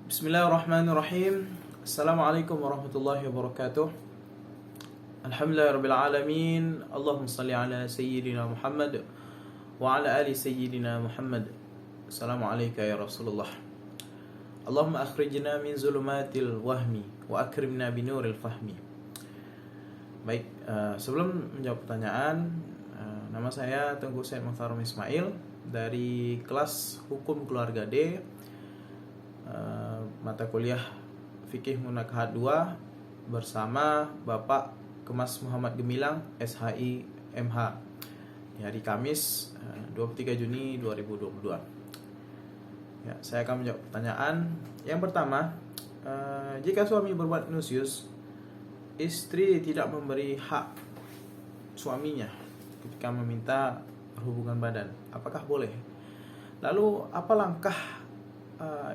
Bismillahirrahmanirrahim. Assalamualaikum warahmatullahi wabarakatuh. Alhamdulillahirabbil alamin. Allahumma shalli ala sayyidina Muhammad wa ala ali sayyidina Muhammad. Assalamualaikum ya Rasulullah. Allahumma akhrijna min zulumatil wahmi wa akrimna binuril fahmi. Baik, sebelum menjawab pertanyaan, nama saya Tengku Said Muhtarom Ismail dari kelas Hukum Keluarga D, mata kuliah Fikih Munakahat 2 bersama Bapak Kemas Muhammad Gemilang, SHI MH, di hari Kamis 23 Juni 2022. Ya, saya akan menjawab pertanyaan. Yang pertama, jika suami berbuat nusyuz, istri tidak memberi hak suaminya ketika meminta berhubungan badan, apakah boleh? Lalu apa langkah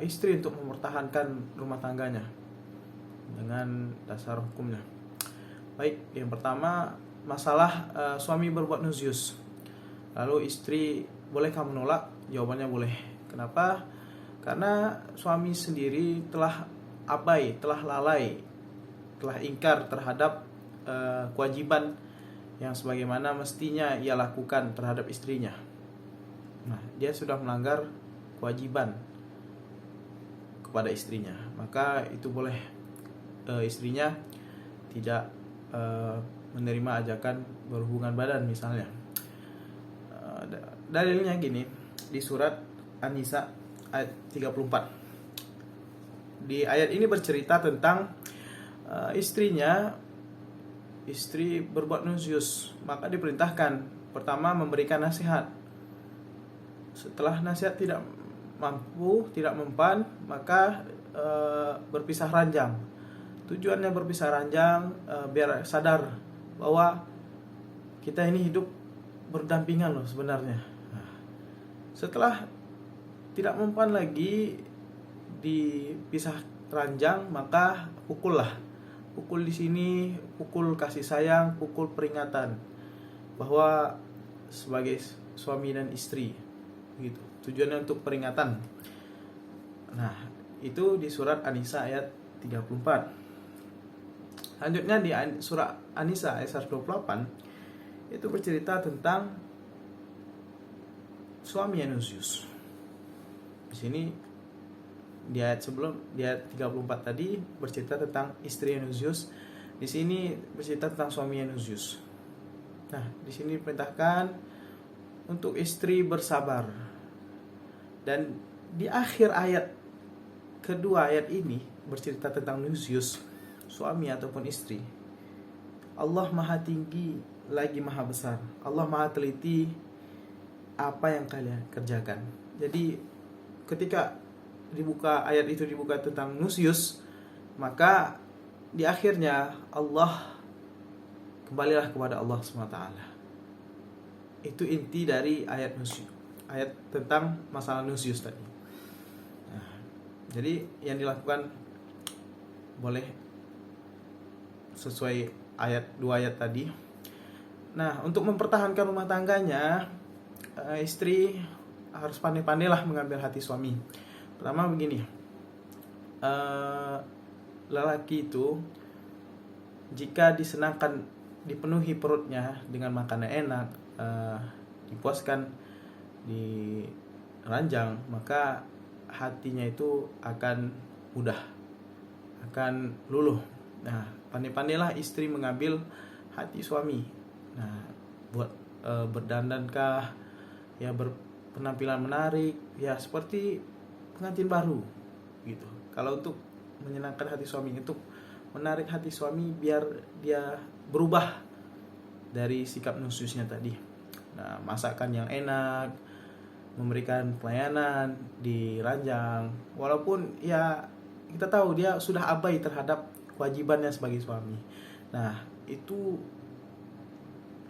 istri untuk mempertahankan rumah tangganya dengan dasar hukumnya? Baik, yang pertama masalah suami berbuat nusyuz, lalu istri bolehkah menolak? Jawabannya boleh. Kenapa? Karena suami sendiri telah abai, telah lalai, telah ingkar terhadap kewajiban yang sebagaimana mestinya ia lakukan terhadap istrinya. Nah, dia sudah melanggar kewajiban kepada istrinya, maka itu boleh istrinya tidak menerima ajakan berhubungan badan misalnya. Dalilnya gini, di surat An-Nisa ayat 34. Di ayat ini bercerita tentang istri berbuat nusyuz, maka diperintahkan pertama memberikan nasihat. Setelah nasihat tidak mampu, tidak mempan, maka berpisah ranjang. Tujuannya berpisah ranjang biar sadar bahwa kita ini hidup berdampingan loh sebenarnya. Nah, setelah tidak mempan lagi dipisah ranjang, maka pukullah. Pukul di sini pukul kasih sayang, pukul peringatan bahwa sebagai suami dan istri, gitu. Tujuannya untuk peringatan. Nah, itu di surat An-Nisa ayat 34. Lanjutnya di surat An-Nisa ayat 128 itu bercerita tentang suami yang nusyuz. Di sini di ayat 34 tadi bercerita tentang istri yang nusyuz. Di sini bercerita tentang suami yang nusyuz. Nah, di sini diperintahkan untuk istri bersabar. Dan di akhir ayat kedua ayat ini bercerita tentang nusyuz, suami ataupun istri. Allah Maha Tinggi lagi Maha Besar. Allah Maha Teliti apa yang kalian kerjakan. Jadi ketika ayat itu dibuka tentang nusyuz, maka di akhirnya Allah, kembalilah kepada Allah SWT. Itu inti dari ayat nusyuz, ayat tentang masalah nusyuz tadi. Nah, jadi yang dilakukan boleh sesuai dua ayat tadi. Nah, untuk mempertahankan rumah tangganya, istri harus pandai-pandailah mengambil hati suami. Pertama begini, lelaki itu jika disenangkan, dipenuhi perutnya dengan makanan enak, dipuaskan di ranjang, maka hatinya itu akan mudah, akan luluh. Nah, pandai-pandailah istri mengambil hati suami. Nah, buat berdandankah, ya berpenampilan menarik, ya seperti pengantin baru gitu. Kalau untuk menyenangkan hati suami, untuk menarik hati suami biar dia berubah dari sikap nusyuznya tadi. Nah, masakan yang enak, memberikan pelayanan di ranjang, walaupun ya kita tahu dia sudah abai terhadap kewajibannya sebagai suami. Nah, itu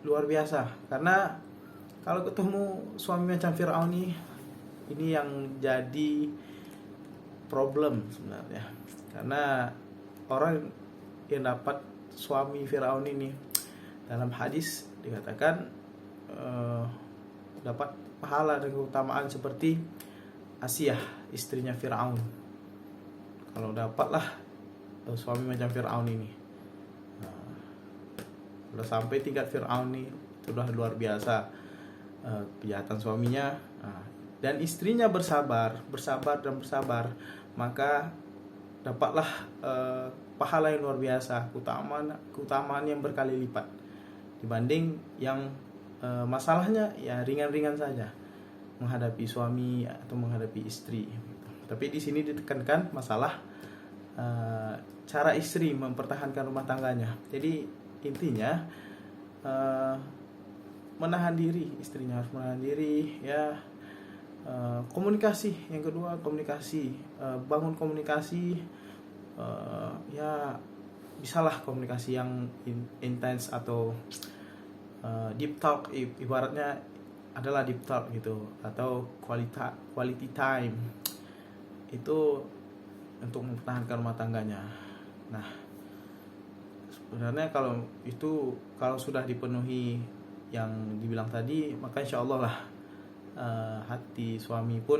luar biasa, karena kalau ketemu suami macam Fir'aun ini yang jadi problem sebenarnya. Karena orang yang dapat suami Fir'aun ini, dalam hadis dikatakan dapat pahala dan keutamaan seperti Asiyah, istrinya Fir'aun. kalau dapatlah suami macam Fir'aun ini. Udah sampai tingkat Fir'aun nih, itu udah luar biasa kejahatan suaminya. Dan istrinya bersabar, maka dapatlah pahala yang luar biasa, keutamaan yang berkali lipat dibanding yang masalahnya ya ringan-ringan saja menghadapi suami atau menghadapi istri. Tapi di sini ditekankan masalah cara istri mempertahankan rumah tangganya. Jadi intinya menahan diri, istrinya harus menahan diri ya. Komunikasi, yang kedua komunikasi, bangun komunikasi, ya bisalah komunikasi yang intens atau deep talk, ibaratnya adalah deep talk gitu, atau quality time itu untuk mempertahankan rumah tangganya. Nah, sebenarnya kalau sudah dipenuhi yang dibilang tadi, maka insya Allah lah hati suami pun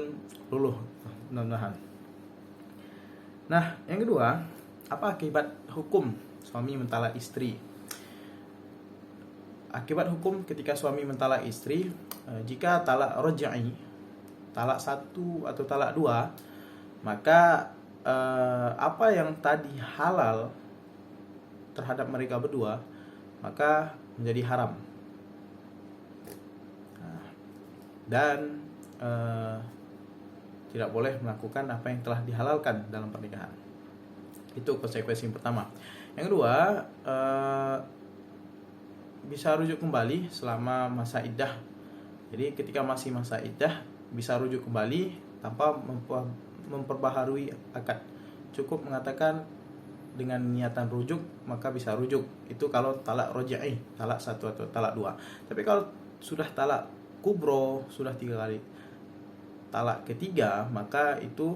luluh, mudah-mudahan. Nah, yang kedua, apa akibat hukum suami mentalak istri? Akibat hukum ketika suami mentalak istri, jika talak raj'i, talak 1 atau talak 2, maka apa yang tadi halal terhadap mereka berdua, maka menjadi haram. Dan tidak boleh melakukan apa yang telah dihalalkan dalam pernikahan. Itu konsekuensi yang pertama. Yang kedua, bisa rujuk kembali selama masa iddah. Jadi ketika masih masa iddah, bisa rujuk kembali tanpa memperbaharui akad. Cukup mengatakan dengan niatan rujuk, maka bisa rujuk. Itu kalau talak raj'i, talak 1 atau talak 2. Tapi kalau sudah talak kubro, sudah 3 kali talak ketiga, maka itu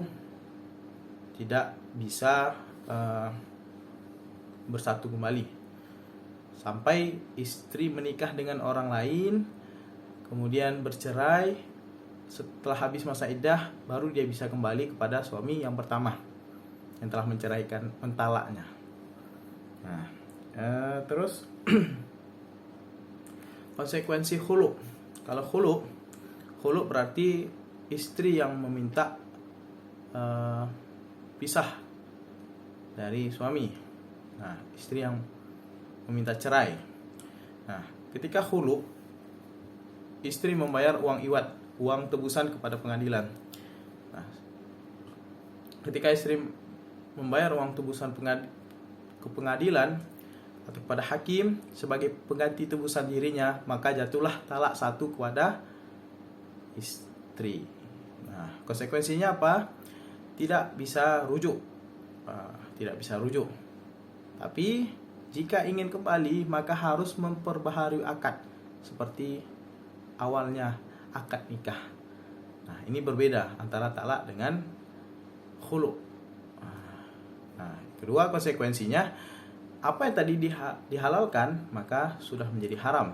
tidak bisa bersatu kembali sampai istri menikah dengan orang lain, kemudian bercerai. Setelah habis masa iddah, baru dia bisa kembali kepada suami yang pertama yang telah mentalaknya. Nah, terus konsekuensi khulu. Kalau khulu berarti istri yang meminta pisah dari suami. Nah, istri yang meminta cerai. Nah, ketika khulu, istri membayar uang iwad, uang tebusan kepada pengadilan. Nah, ketika istri membayar uang tebusan ke pengadilan atau kepada hakim sebagai pengganti tebusan dirinya, maka jatuhlah talak 1 kepada istri. Nah, konsekuensinya apa? Tidak bisa rujuk. Tapi jika ingin kembali, maka harus memperbaharui akad seperti awalnya akad nikah. Nah, ini berbeda antara talak dengan khulu. Nah, kedua konsekuensinya, apa yang tadi dihalalkan maka sudah menjadi haram.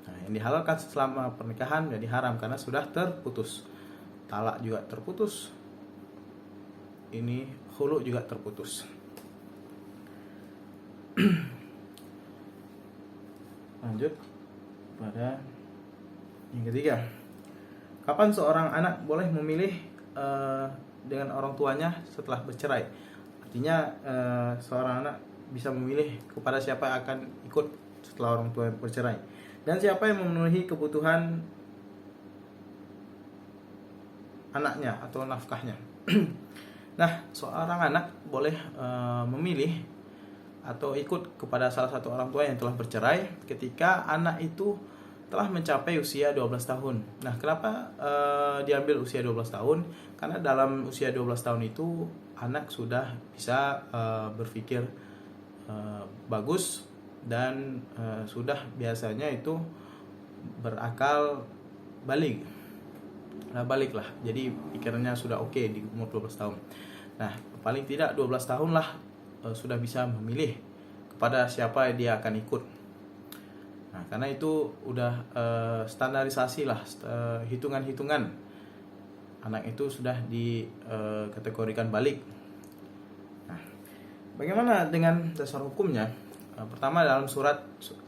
Nah, yang dihalalkan selama pernikahan menjadi haram karena sudah terputus. Talak juga terputus. Ini khulu juga terputus. Lanjut pada yang ketiga. Kapan seorang anak boleh memilih dengan orang tuanya setelah bercerai? Artinya seorang anak bisa memilih kepada siapa yang akan ikut setelah orang tua bercerai, dan siapa yang memenuhi kebutuhan anaknya atau nafkahnya. Nah, seorang anak boleh memilih atau ikut kepada salah satu orang tua yang telah bercerai ketika anak itu telah mencapai usia 12 tahun. Nah, kenapa diambil usia 12 tahun? Karena dalam usia 12 tahun itu anak sudah bisa berpikir bagus dan sudah biasanya itu berakal balik lah. Jadi pikirannya sudah oke di umur 12 tahun. Nah, paling tidak 12 tahun lah sudah bisa memilih kepada siapa dia akan ikut. Nah, karena itu udah standarisasi lah, hitungan-hitungan anak itu sudah dikategorikan balik. Bagaimana dengan dasar hukumnya? Pertama, dalam surat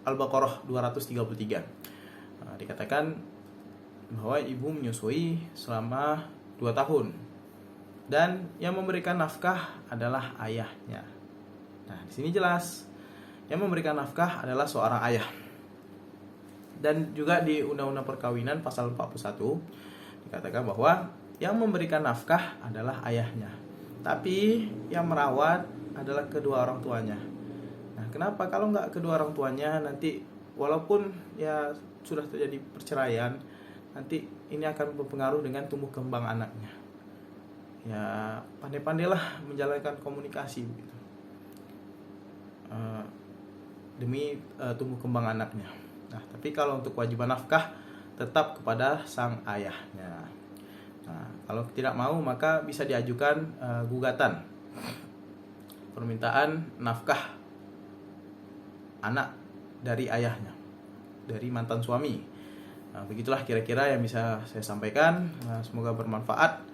Al-Baqarah 233 dikatakan bahwa ibu menyusui selama 2 tahun dan yang memberikan nafkah adalah ayahnya. Nah, di sini jelas yang memberikan nafkah adalah seorang ayah. Dan juga di Undang-Undang Perkawinan pasal 41 dikatakan bahwa yang memberikan nafkah adalah ayahnya, tapi yang merawat adalah kedua orang tuanya. Nah, kenapa kalau nggak kedua orang tuanya, nanti walaupun ya sudah terjadi perceraian, nanti ini akan berpengaruh dengan tumbuh kembang anaknya. Ya, pandai-pandailah menjalankan komunikasi begitu, demi tumbuh kembang anaknya. Nah, tapi kalau untuk kewajiban nafkah tetap kepada sang ayahnya. Nah, kalau tidak mau maka bisa diajukan gugatan permintaan nafkah anak dari ayahnya, dari mantan suami. Nah, begitulah kira-kira yang bisa saya sampaikan. Semoga bermanfaat.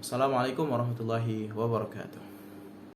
Assalamualaikum warahmatullahi wabarakatuh.